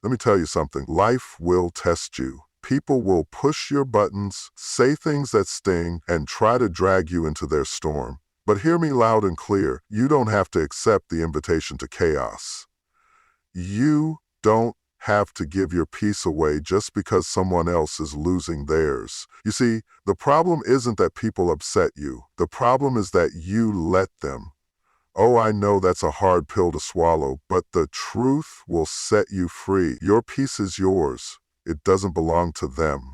Let me tell you something. Life will test you. People will push your buttons, say things that sting, and try to drag you into their storm. But hear me loud and clear. You don't have to accept the invitation to chaos. You don't have to give your peace away just because someone else is losing theirs. You see, the problem isn't that people upset you. The problem is that you let them. Oh, I know that's a hard pill to swallow, but the truth will set you free. Your peace is yours. It doesn't belong to them.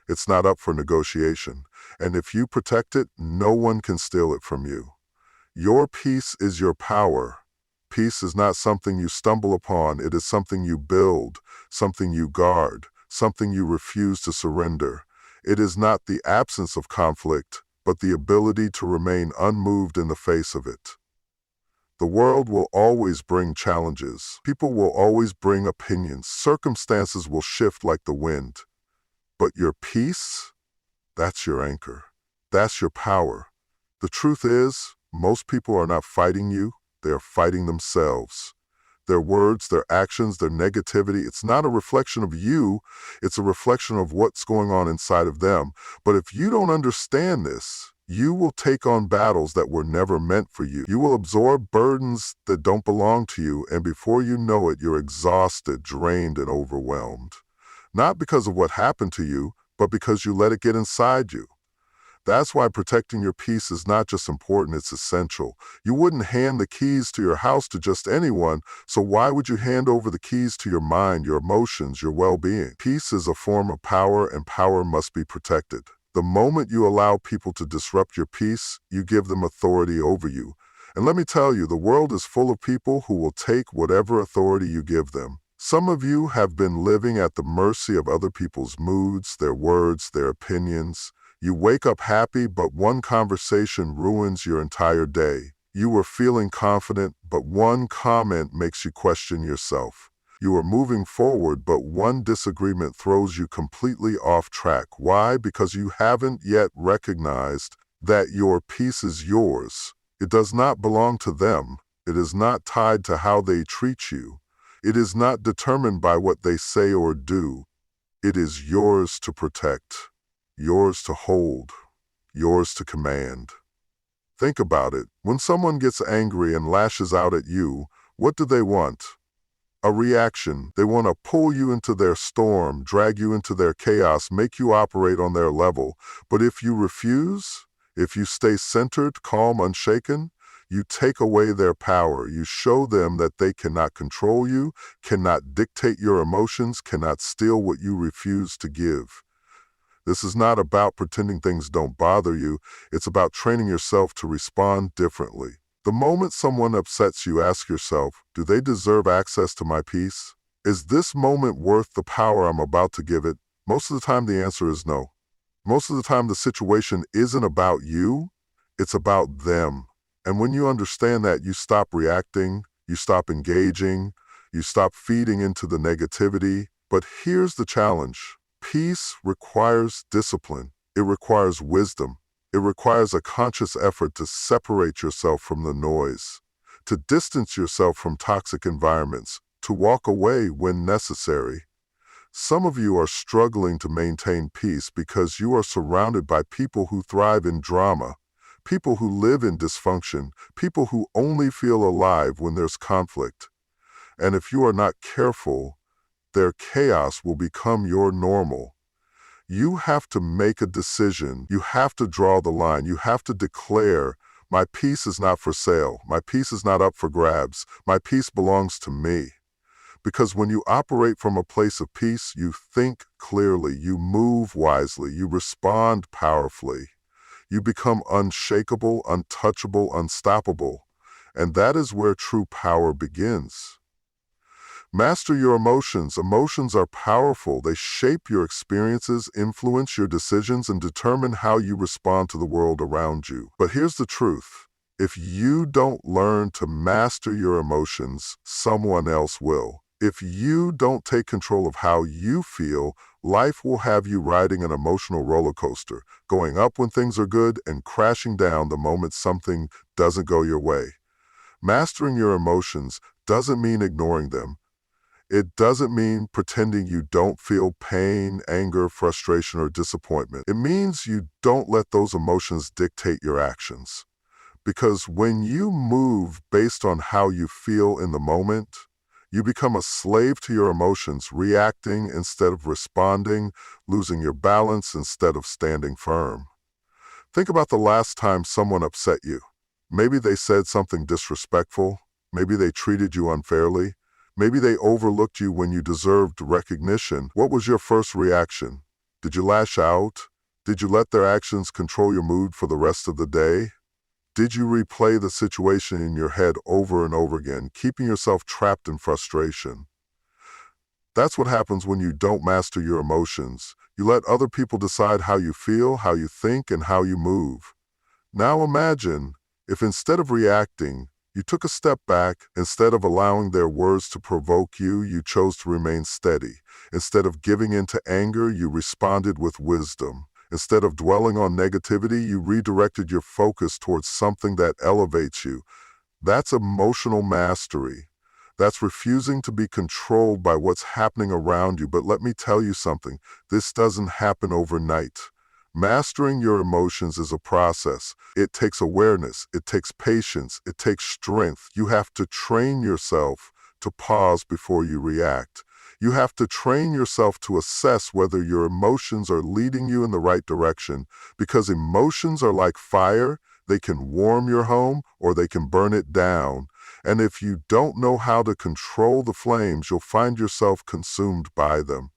It's not up for negotiation. And if you protect it, no one can steal it from you. Your peace is your power. Peace is not something you stumble upon. It is something you build, something you guard, something you refuse to surrender. It is not the absence of conflict, but the ability to remain unmoved in the face of it. The world will always bring challenges. People will always bring opinions. Circumstances will shift like the wind. But your peace, that's your anchor. That's your power. The truth is, most people are not fighting you. They are fighting themselves. Their words, their actions, their negativity, it's not a reflection of you. It's a reflection of what's going on inside of them. But if you don't understand this, you will take on battles that were never meant for you. You will absorb burdens that don't belong to you, and before you know it, you're exhausted, drained, and overwhelmed. Not because of what happened to you, but because you let it get inside you. That's why protecting your peace is not just important, it's essential. You wouldn't hand the keys to your house to just anyone, so why would you hand over the keys to your mind, your emotions, your well-being? Peace is a form of power, and power must be protected. The moment you allow people to disrupt your peace, you give them authority over you. And let me tell you, the world is full of people who will take whatever authority you give them. Some of you have been living at the mercy of other people's moods, their words, their opinions. You wake up happy, but one conversation ruins your entire day. You were feeling confident, but one comment makes you question yourself. You are moving forward, but one disagreement throws you completely off track. Why? Because you haven't yet recognized that your peace is yours. It does not belong to them. It is not tied to how they treat you. It is not determined by what they say or do. It is yours to protect, yours to hold, yours to command. Think about it. When someone gets angry and lashes out at you, what do they want? A reaction. They want to pull you into their storm, drag you into their chaos, make you operate on their level. But if you refuse, if you stay centered, calm, unshaken, you take away their power. You show them that they cannot control you, cannot dictate your emotions, cannot steal what you refuse to give. This is not about pretending things don't bother you. It's about training yourself to respond differently. The moment someone upsets you, ask yourself, do they deserve access to my peace? Is this moment worth the power I'm about to give it? Most of the time, the answer is no. Most of the time, the situation isn't about you, it's about them. And when you understand that, you stop reacting, you stop engaging, you stop feeding into the negativity. But here's the challenge. Peace requires discipline. It requires wisdom. It requires a conscious effort to separate yourself from the noise, to distance yourself from toxic environments, to walk away when necessary. Some of you are struggling to maintain peace because you are surrounded by people who thrive in drama, people who live in dysfunction, people who only feel alive when there's conflict. And if you are not careful, their chaos will become your normal. You have to make a decision. You have to draw the line. You have to declare, my peace is not for sale. My peace is not up for grabs. My peace belongs to me. Because when you operate from a place of peace, you think clearly, you move wisely, you respond powerfully. You become unshakable, untouchable, unstoppable. And that is where true power begins. Master your emotions. Emotions are powerful. They shape your experiences, influence your decisions, and determine how you respond to the world around you. But here's the truth. If you don't learn to master your emotions, someone else will. If you don't take control of how you feel, life will have you riding an emotional roller coaster, going up when things are good and crashing down the moment something doesn't go your way. Mastering your emotions doesn't mean ignoring them. It doesn't mean pretending you don't feel pain, anger, frustration, or disappointment. It means you don't let those emotions dictate your actions. Because when you move based on how you feel in the moment, you become a slave to your emotions, reacting instead of responding, losing your balance instead of standing firm. Think about the last time someone upset you. Maybe they said something disrespectful. Maybe they treated you unfairly. Maybe they overlooked you when you deserved recognition. What was your first reaction? Did you lash out? Did you let their actions control your mood for the rest of the day? Did you replay the situation in your head over and over again, keeping yourself trapped in frustration? That's what happens when you don't master your emotions. You let other people decide how you feel, how you think, and how you move. Now imagine if instead of reacting, you took a step back. Instead of allowing their words to provoke you, you chose to remain steady. Instead of giving in to anger, you responded with wisdom. Instead of dwelling on negativity, you redirected your focus towards something that elevates you. That's emotional mastery. That's refusing to be controlled by what's happening around you. But let me tell you something, this doesn't happen overnight. Mastering your emotions is a process. It takes awareness, it takes patience, it takes strength. You have to train yourself to pause before you react. You have to train yourself to assess whether your emotions are leading you in the right direction, because emotions are like fire. They can warm your home or they can burn it down. And if you don't know how to control the flames, you'll find yourself consumed by them.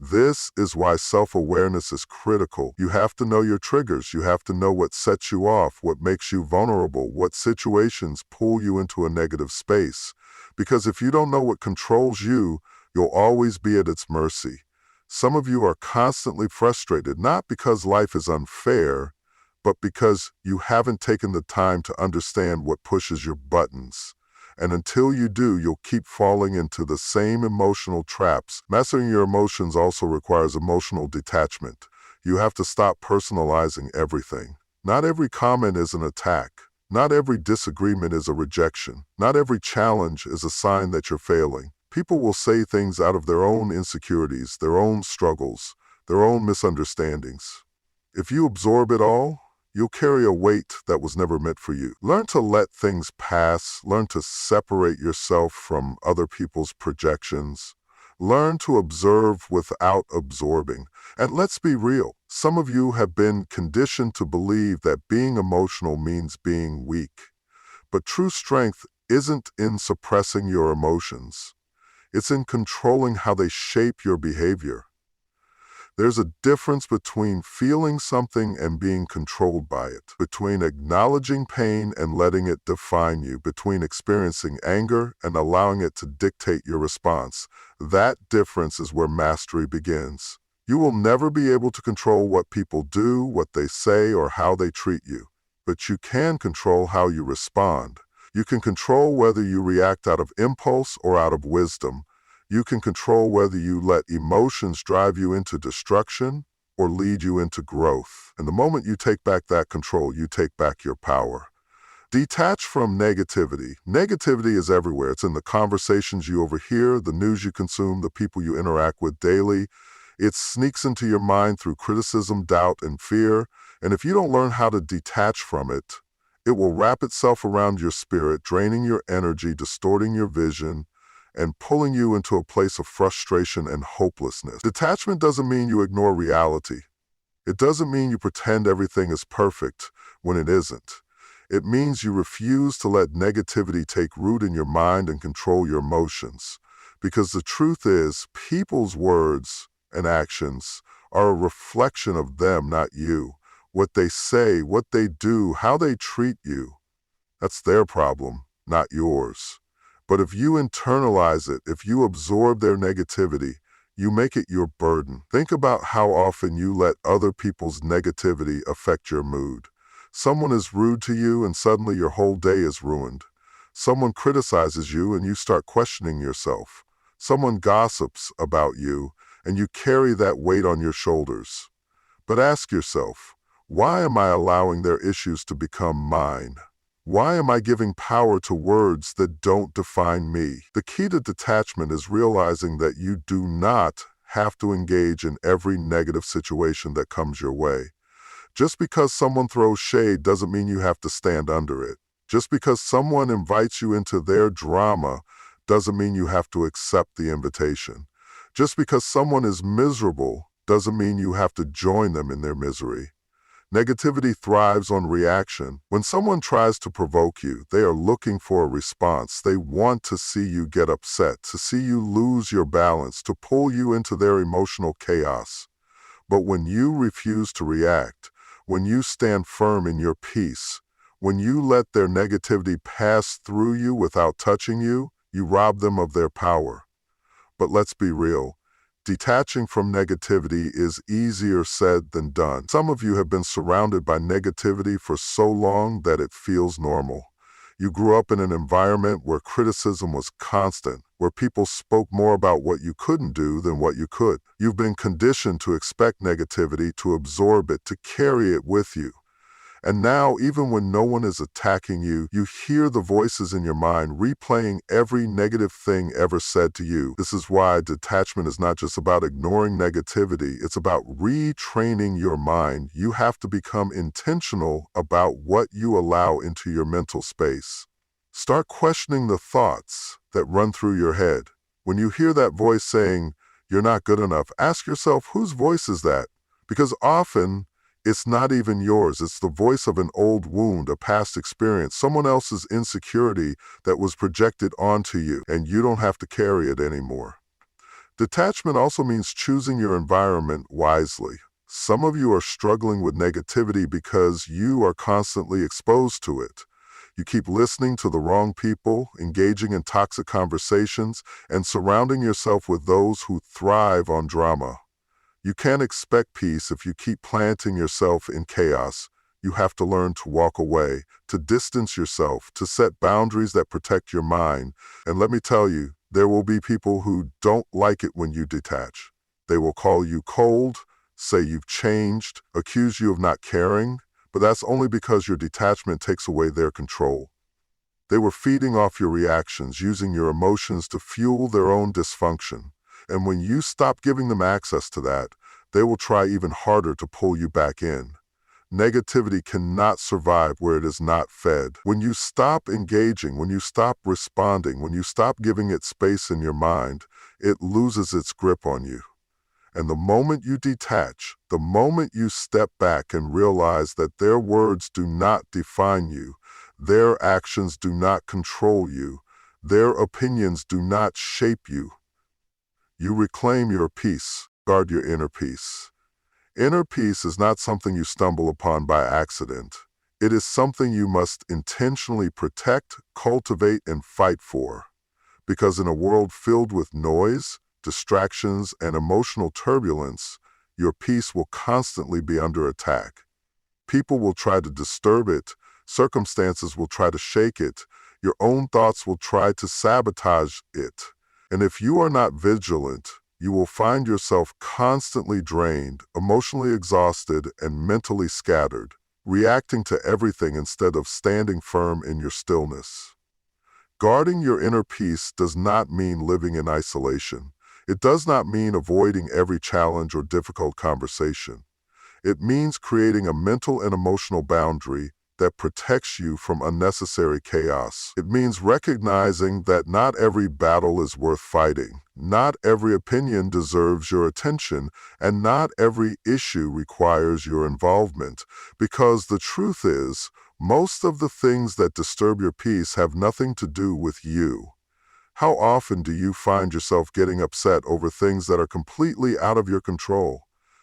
This is why self-awareness is critical. You have to know your triggers. You have to know what sets you off, what makes you vulnerable, what situations pull you into a negative space. Because if you don't know what controls you, you'll always be at its mercy. Some of you are constantly frustrated, not because life is unfair, but because you haven't taken the time to understand what pushes your buttons. And until you do, you'll keep falling into the same emotional traps. Mastering your emotions also requires emotional detachment. You have to stop personalizing everything. Not every comment is an attack. Not every disagreement is a rejection. Not every challenge is a sign that you're failing. People will say things out of their own insecurities, their own struggles, their own misunderstandings. If you absorb it all, you'll carry a weight that was never meant for you. Learn to let things pass. Learn to separate yourself from other people's projections. Learn to observe without absorbing. And let's be real, some of you have been conditioned to believe that being emotional means being weak. But true strength isn't in suppressing your emotions. It's in controlling how they shape your behavior. There's a difference between feeling something and being controlled by it, between acknowledging pain and letting it define you, between experiencing anger and allowing it to dictate your response. That difference is where mastery begins. You will never be able to control what people do, what they say, or how they treat you, but you can control how you respond. You can control whether you react out of impulse or out of wisdom. You can control whether you let emotions drive you into destruction or lead you into growth. And the moment you take back that control, you take back your power. Detach from negativity. Negativity is everywhere. It's in the conversations you overhear, the news you consume, the people you interact with daily. It sneaks into your mind through criticism, doubt, and fear. And if you don't learn how to detach from it, it will wrap itself around your spirit, draining your energy, distorting your vision, and pulling you into a place of frustration and hopelessness. Detachment doesn't mean you ignore reality. It doesn't mean you pretend everything is perfect when it isn't. It means you refuse to let negativity take root in your mind and control your emotions. Because the truth is, people's words and actions are a reflection of them, not you. What they say, what they do, how they treat you, that's their problem, not yours. But if you internalize it, if you absorb their negativity, you make it your burden. Think about how often you let other people's negativity affect your mood. Someone is rude to you and suddenly your whole day is ruined. Someone criticizes you and you start questioning yourself. Someone gossips about you and you carry that weight on your shoulders. But ask yourself, why am I allowing their issues to become mine? Why am I giving power to words that don't define me? The key to detachment is realizing that you do not have to engage in every negative situation that comes your way. Just because someone throws shade doesn't mean you have to stand under it. Just because someone invites you into their drama doesn't mean you have to accept the invitation. Just because someone is miserable doesn't mean you have to join them in their misery. Negativity thrives on reaction. When someone tries to provoke you, they are looking for a response. They want to see you get upset, to see you lose your balance, to pull you into their emotional chaos. But when you refuse to react, when you stand firm in your peace, when you let their negativity pass through you without touching you, you rob them of their power. But let's be real. Detaching from negativity is easier said than done. Some of you have been surrounded by negativity for so long that it feels normal. You grew up in an environment where criticism was constant, where people spoke more about what you couldn't do than what you could. You've been conditioned to expect negativity, to absorb it, to carry it with you. And now, even when no one is attacking you, you hear the voices in your mind replaying every negative thing ever said to you. This is why detachment is not just about ignoring negativity, it's about retraining your mind. You have to become intentional about what you allow into your mental space. Start questioning the thoughts that run through your head. When you hear that voice saying, "You're not good enough," ask yourself, whose voice is that? Because often, it's not even yours. It's the voice of an old wound, a past experience, someone else's insecurity that was projected onto you, and you don't have to carry it anymore. Detachment also means choosing your environment wisely. Some of you are struggling with negativity because you are constantly exposed to it. You keep listening to the wrong people, engaging in toxic conversations, and surrounding yourself with those who thrive on drama. You can't expect peace if you keep planting yourself in chaos. You have to learn to walk away, to distance yourself, to set boundaries that protect your mind. And let me tell you, there will be people who don't like it when you detach. They will call you cold, say you've changed, accuse you of not caring, but that's only because your detachment takes away their control. They were feeding off your reactions, using your emotions to fuel their own dysfunction. And when you stop giving them access to that, they will try even harder to pull you back in. Negativity cannot survive where it is not fed. When you stop engaging, when you stop responding, when you stop giving it space in your mind, it loses its grip on you. And the moment you detach, the moment you step back and realize that their words do not define you, their actions do not control you, their opinions do not shape you, you reclaim your peace. Guard your inner peace. Inner peace is not something you stumble upon by accident. It is something you must intentionally protect, cultivate, and fight for. Because in a world filled with noise, distractions, and emotional turbulence, your peace will constantly be under attack. People will try to disturb it, circumstances will try to shake it, your own thoughts will try to sabotage it. And if you are not vigilant, you will find yourself constantly drained, emotionally exhausted, and mentally scattered, reacting to everything instead of standing firm in your stillness. Guarding your inner peace does not mean living in isolation. It does not mean avoiding every challenge or difficult conversation. It means creating a mental and emotional boundary that protects you from unnecessary chaos. It means recognizing that not every battle is worth fighting, not every opinion deserves your attention, and not every issue requires your involvement. Because the truth is, most of the things that disturb your peace have nothing to do with you. How often do you find yourself getting upset over things that are completely out of your control?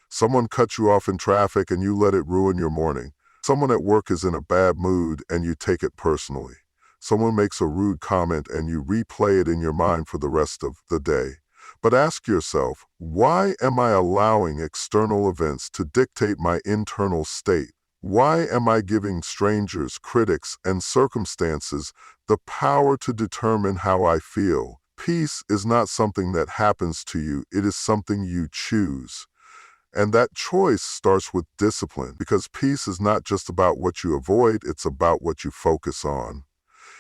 Someone cut you off in traffic and you let it ruin your morning. Someone at work is in a bad mood and you take it personally. Someone makes a rude comment and you replay it in your mind for the rest of the day. But ask yourself, why am I allowing external events to dictate my internal state? Why am I giving strangers, critics, and circumstances the power to determine how I feel? Peace is not something that happens to you, it is something you choose. And that choice starts with discipline, because peace is not just about what you avoid, it's about what you focus on.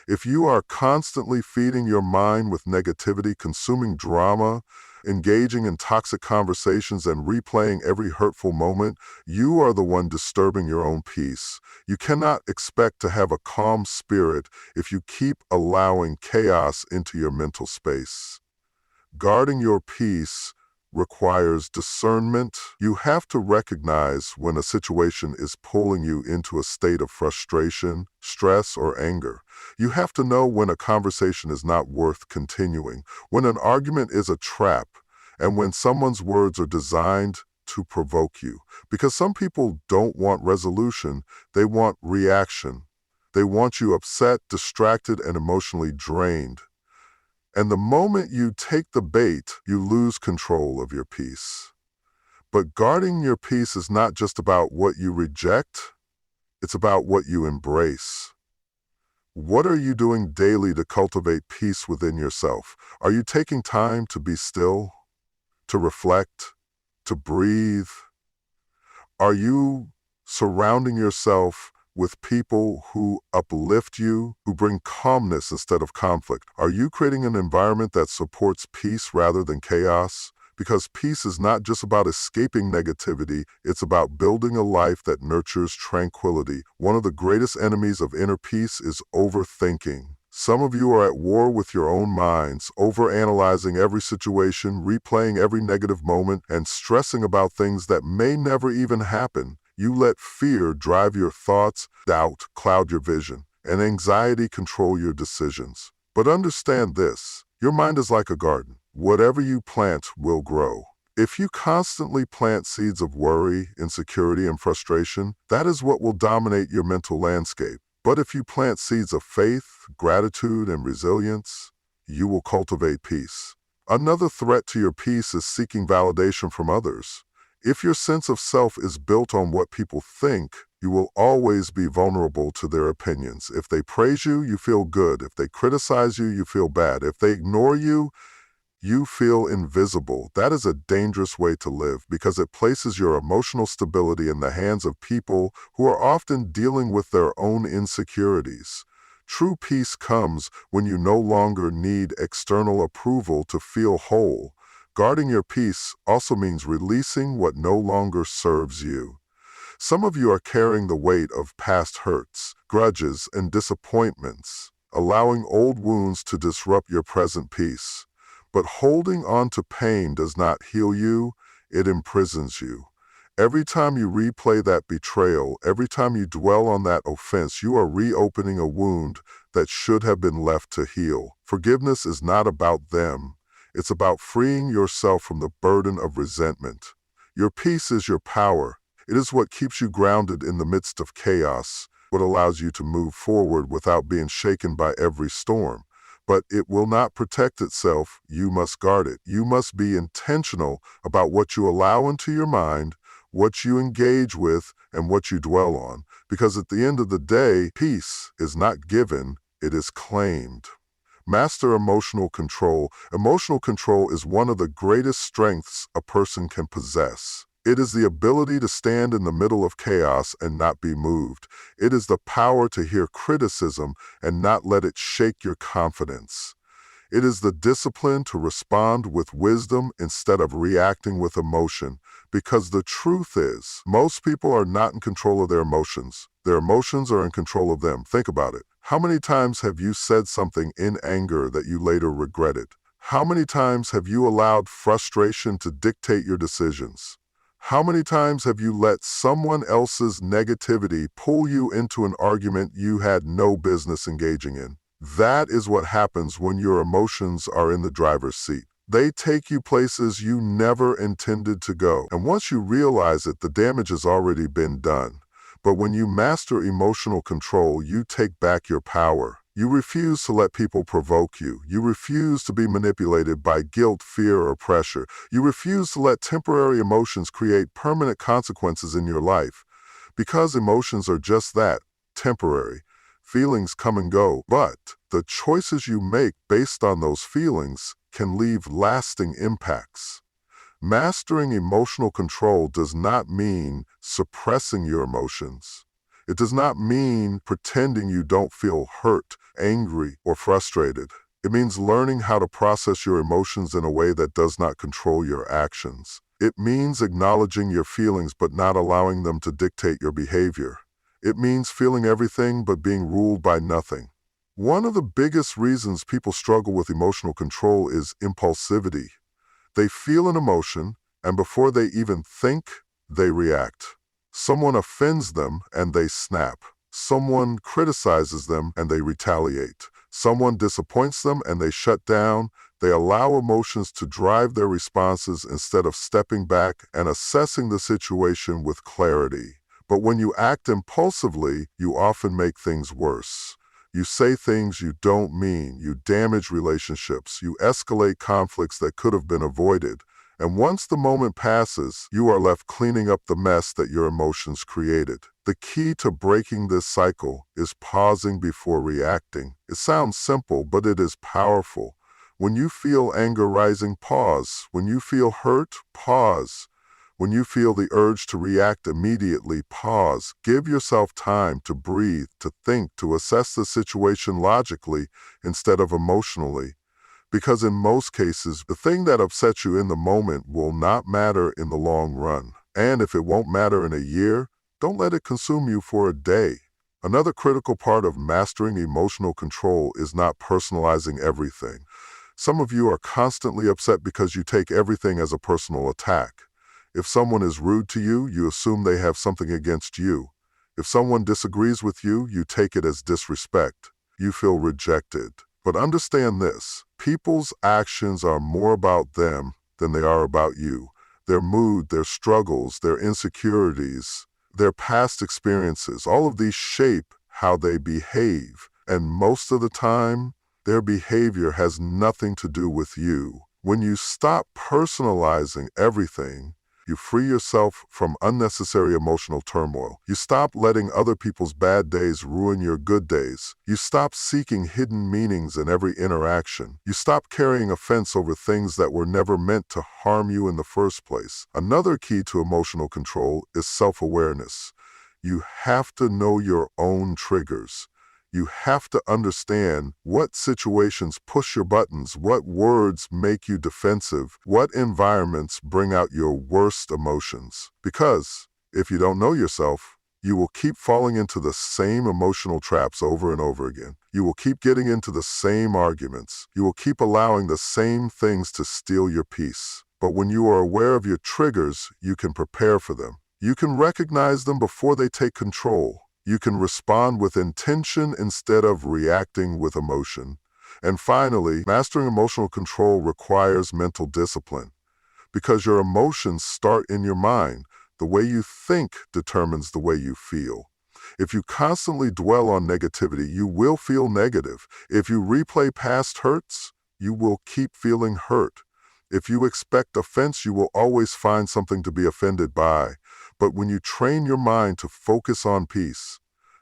If you are constantly feeding your mind with negativity, consuming drama, engaging in toxic conversations, and replaying every hurtful moment, you are the one disturbing your own peace. You cannot expect to have a calm spirit if you keep allowing chaos into your mental space. Guarding your peace requires discernment. You have to recognize when a situation is pulling you into a state of frustration, stress, or anger. You have to know when a conversation is not worth continuing, when an argument is a trap, and when someone's words are designed to provoke you. Because some people don't want resolution, they want reaction. They want you upset, distracted, and emotionally drained. And the moment you take the bait, you lose control of your peace. But guarding your peace is not just about what you reject, it's about what you embrace. What are you doing daily to cultivate peace within yourself? Are you taking time to be still, to reflect, to breathe? Are you surrounding yourself with people who uplift you, who bring calmness instead of conflict? Are you creating an environment that supports peace rather than chaos? Because peace is not just about escaping negativity, it's about building a life that nurtures tranquility. One of the greatest enemies of inner peace is overthinking. Some of you are at war with your own minds, overanalyzing every situation, replaying every negative moment, and stressing about things that may never even happen. You let fear drive your thoughts, doubt cloud your vision, and anxiety control your decisions. But understand this, your mind is like a garden. Whatever you plant will grow. If you constantly plant seeds of worry, insecurity, and frustration, that is what will dominate your mental landscape. But if you plant seeds of faith, gratitude, and resilience, you will cultivate peace. Another threat to your peace is seeking validation from others. If your sense of self is built on what people think, you will always be vulnerable to their opinions. If they praise you, you feel good. If they criticize you, you feel bad. If they ignore you, you feel invisible. That is a dangerous way to live because it places your emotional stability in the hands of people who are often dealing with their own insecurities. True peace comes when you no longer need external approval to feel whole. Guarding your peace also means releasing what no longer serves you. Some of you are carrying the weight of past hurts, grudges, and disappointments, allowing old wounds to disrupt your present peace. But holding on to pain does not heal you, it imprisons you. Every time you replay that betrayal, every time you dwell on that offense, you are reopening a wound that should have been left to heal. Forgiveness is not about them. It's about freeing yourself from the burden of resentment. Your peace is your power. It is what keeps you grounded in the midst of chaos, what allows you to move forward without being shaken by every storm. But it will not protect itself. You must guard it. You must be intentional about what you allow into your mind, what you engage with, and what you dwell on. Because at the end of the day, peace is not given, it is claimed. Master emotional control. Emotional control is one of the greatest strengths a person can possess. It is the ability to stand in the middle of chaos and not be moved. It is the power to hear criticism and not let it shake your confidence. It is the discipline to respond with wisdom instead of reacting with emotion. Because the truth is, most people are not in control of their emotions. Their emotions are in control of them. Think about it. How many times have you said something in anger that you later regretted? How many times have you allowed frustration to dictate your decisions? How many times have you let someone else's negativity pull you into an argument you had no business engaging in? That is what happens when your emotions are in the driver's seat. They take you places you never intended to go. And once you realize it, the damage has already been done. But when you master emotional control, you take back your power. You refuse to let people provoke you. You refuse to be manipulated by guilt, fear, or pressure. You refuse to let temporary emotions create permanent consequences in your life. Because emotions are just that, temporary. Feelings come and go, but the choices you make based on those feelings can leave lasting impacts. Mastering emotional control does not mean suppressing your emotions. It does not mean pretending you don't feel hurt, angry, or frustrated. It means learning how to process your emotions in a way that does not control your actions. It means acknowledging your feelings but not allowing them to dictate your behavior. It means feeling everything but being ruled by nothing. One of the biggest reasons people struggle with emotional control is impulsivity. They feel an emotion, and before they even think, they react. Someone offends them, and they snap. Someone criticizes them, and they retaliate. Someone disappoints them, and they shut down. They allow emotions to drive their responses instead of stepping back and assessing the situation with clarity. But when you act impulsively, you often make things worse. You say things you don't mean, you damage relationships, you escalate conflicts that could have been avoided. And once the moment passes, you are left cleaning up the mess that your emotions created. The key to breaking this cycle is pausing before reacting. It sounds simple, but it is powerful. When you feel anger rising, pause. When you feel hurt, pause. When you feel the urge to react immediately, pause. Give yourself time to breathe, to think, to assess the situation logically instead of emotionally. Because in most cases, the thing that upsets you in the moment will not matter in the long run. And if it won't matter in a year, don't let it consume you for a day. Another critical part of mastering emotional control is not personalizing everything. Some of you are constantly upset because you take everything as a personal attack. If someone is rude to you, you assume they have something against you. If someone disagrees with you, you take it as disrespect. You feel rejected. But understand this, people's actions are more about them than they are about you. Their mood, their struggles, their insecurities, their past experiences, all of these shape how they behave. And most of the time, their behavior has nothing to do with you. When you stop personalizing everything, you free yourself from unnecessary emotional turmoil. You stop letting other people's bad days ruin your good days. You stop seeking hidden meanings in every interaction. You stop carrying offense over things that were never meant to harm you in the first place. Another key to emotional control is self-awareness. You have to know your own triggers. You have to understand what situations push your buttons, what words make you defensive, what environments bring out your worst emotions. Because if you don't know yourself, you will keep falling into the same emotional traps over and over again. You will keep getting into the same arguments. You will keep allowing the same things to steal your peace. But when you are aware of your triggers, you can prepare for them. You can recognize them before they take control. You can respond with intention instead of reacting with emotion. And finally, mastering emotional control requires mental discipline. Because your emotions start in your mind, the way you think determines the way you feel. If you constantly dwell on negativity, you will feel negative. If you replay past hurts, you will keep feeling hurt. If you expect offense, you will always find something to be offended by. But when you train your mind to focus on peace,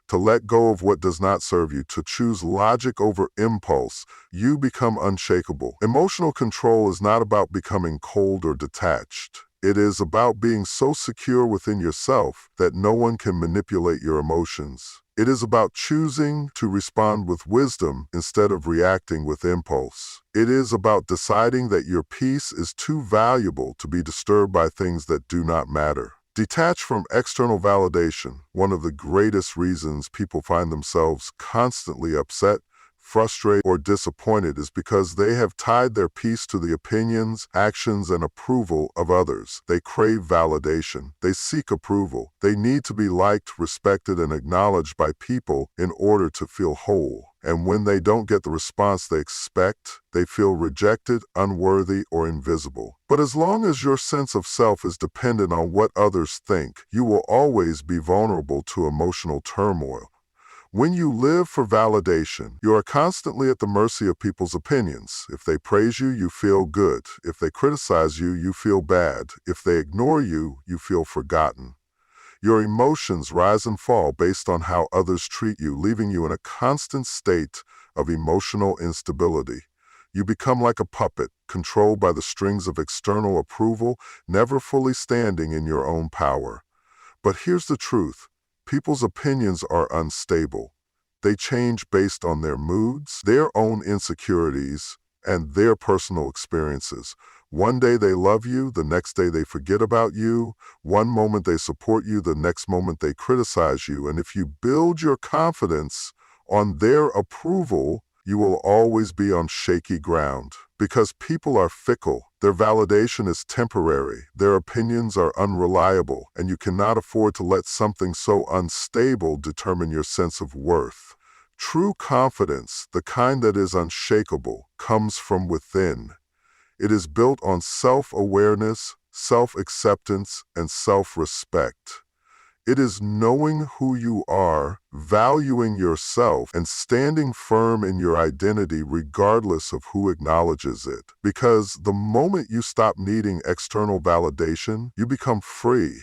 to let go of what does not serve you, to choose logic over impulse, you become unshakable. Emotional control is not about becoming cold or detached. It is about being so secure within yourself that no one can manipulate your emotions. It is about choosing to respond with wisdom instead of reacting with impulse. It is about deciding that your peace is too valuable to be disturbed by things that do not matter. Detach from external validation. One of the greatest reasons people find themselves constantly upset, frustrated, or disappointed is because they have tied their peace to the opinions, actions, and approval of others. They crave validation. They seek approval. They need to be liked, respected, and acknowledged by people in order to feel whole. And when they don't get the response they expect, they feel rejected, unworthy, or invisible. But as long as your sense of self is dependent on what others think, you will always be vulnerable to emotional turmoil. When you live for validation, you are constantly at the mercy of people's opinions. If they praise you, you feel good. If they criticize you, you feel bad. If they ignore you, you feel forgotten. Your emotions rise and fall based on how others treat you, leaving you in a constant state of emotional instability. You become like a puppet, controlled by the strings of external approval, never fully standing in your own power. But here's the truth. People's opinions are unstable. They change based on their moods, their own insecurities, and their personal experiences. One day they love you, the next day they forget about you. One moment they support you, the next moment they criticize you. And if you build your confidence on their approval, you will always be on shaky ground. Because people are fickle, their validation is temporary, their opinions are unreliable, and you cannot afford to let something so unstable determine your sense of worth. True confidence, the kind that is unshakable, comes from within. It is built on self-awareness, self-acceptance, and self-respect. It is knowing who you are, valuing yourself, and standing firm in your identity regardless of who acknowledges it. Because the moment you stop needing external validation, you become free.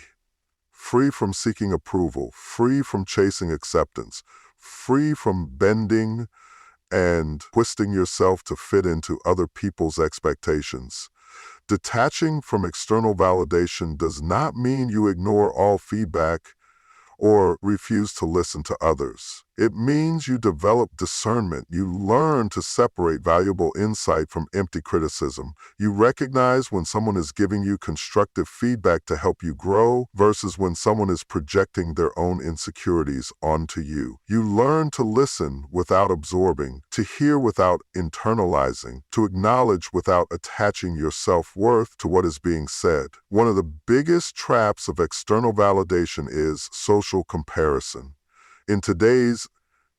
Free from seeking approval, free from chasing acceptance, free from bending and twisting yourself to fit into other people's expectations. Detaching from external validation does not mean you ignore all feedback or refuse to listen to others. It means you develop discernment. You learn to separate valuable insight from empty criticism. You recognize when someone is giving you constructive feedback to help you grow versus when someone is projecting their own insecurities onto you. You learn to listen without absorbing, to hear without internalizing, to acknowledge without attaching your self-worth to what is being said. One of the biggest traps of external validation is social comparison. In today's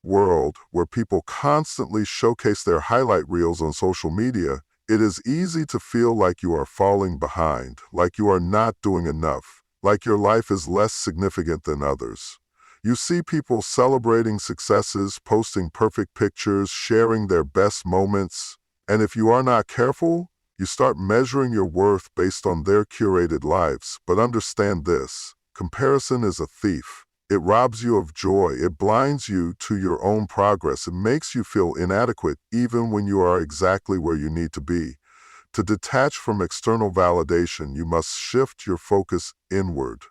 world, where people constantly showcase their highlight reels on social media, it is easy to feel like you are falling behind, like you are not doing enough, like your life is less significant than others. You see people celebrating successes, posting perfect pictures, sharing their best moments, and if you are not careful, you start measuring your worth based on their curated lives. But understand this: comparison is a thief. It robs you of joy. It blinds you to your own progress. It makes you feel inadequate even when you are exactly where you need to be. To detach from external validation, you must shift your focus inward.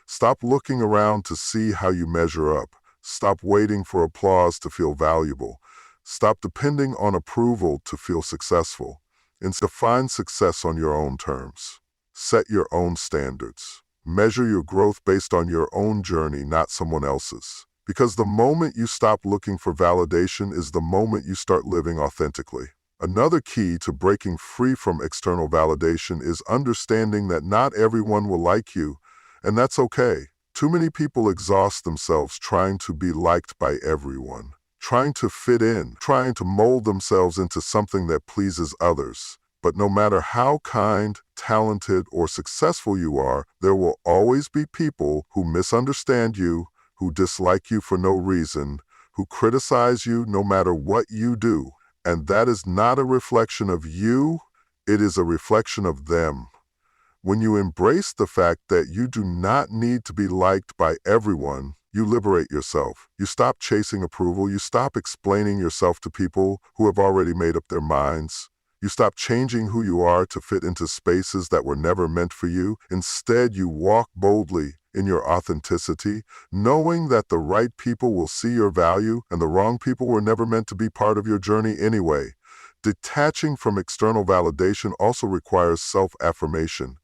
Stop looking around to see how you measure up. Stop waiting for applause to feel valuable. Stop depending on approval to feel successful. Instead, define success on your own terms. Set your own standards. Measure your growth based on your own journey, not someone else's. Because the moment you stop looking for validation is the moment you start living authentically. Another key to breaking free from external validation is understanding that not everyone will like you, and that's okay. Too many people exhaust themselves trying to be liked by everyone, trying to fit in, trying to mold themselves into something that pleases others. But no matter how kind, talented, or successful you are, there will always be people who misunderstand you, who dislike you for no reason, who criticize you no matter what you do. And that is not a reflection of you, it is a reflection of them. When you embrace the fact that you do not need to be liked by everyone, you liberate yourself. You stop chasing approval. You stop explaining yourself to people who have already made up their minds. You stop changing who you are to fit into spaces that were never meant for you. Instead, you walk boldly in your authenticity, knowing that the right people will see your value and the wrong people were never meant to be part of your journey anyway. Detaching from external validation also requires self-affirmation.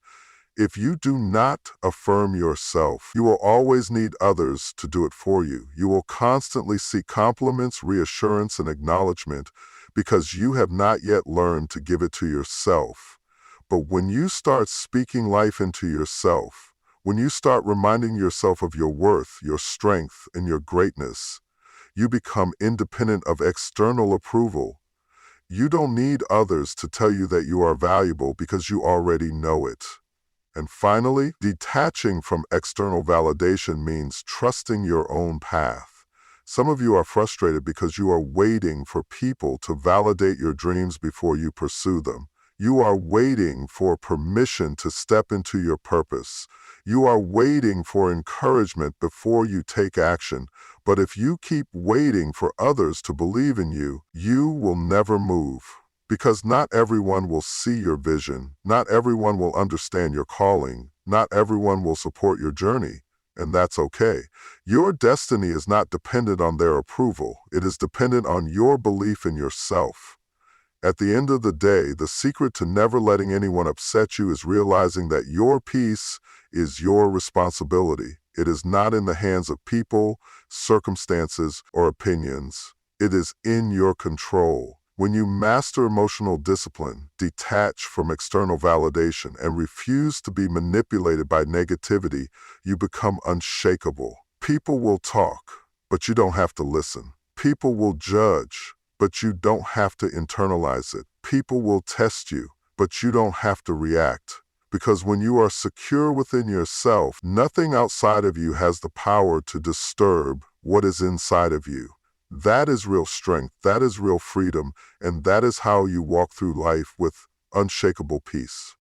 If you do not affirm yourself, you will always need others to do it for you. You will constantly seek compliments, reassurance, and acknowledgement because you have not yet learned to give it to yourself. But when you start speaking life into yourself, when you start reminding yourself of your worth, your strength, and your greatness, you become independent of external approval. You don't need others to tell you that you are valuable because you already know it. And finally, detaching from external validation means trusting your own path. Some of you are frustrated because you are waiting for people to validate your dreams before you pursue them. You are waiting for permission to step into your purpose. You are waiting for encouragement before you take action. But if you keep waiting for others to believe in you, you will never move. Because not everyone will see your vision, not everyone will understand your calling, not everyone will support your journey, and that's okay. Your destiny is not dependent on their approval, it is dependent on your belief in yourself. At the end of the day, the secret to never letting anyone upset you is realizing that your peace is your responsibility. It is not in the hands of people, circumstances, or opinions. It is in your control. When you master emotional discipline, detach from external validation, and refuse to be manipulated by negativity, you become unshakable. People will talk, but you don't have to listen. People will judge, but you don't have to internalize it. People will test you, but you don't have to react. Because when you are secure within yourself, nothing outside of you has the power to disturb what is inside of you. That is real strength, that is real freedom, and that is how you walk through life with unshakable peace.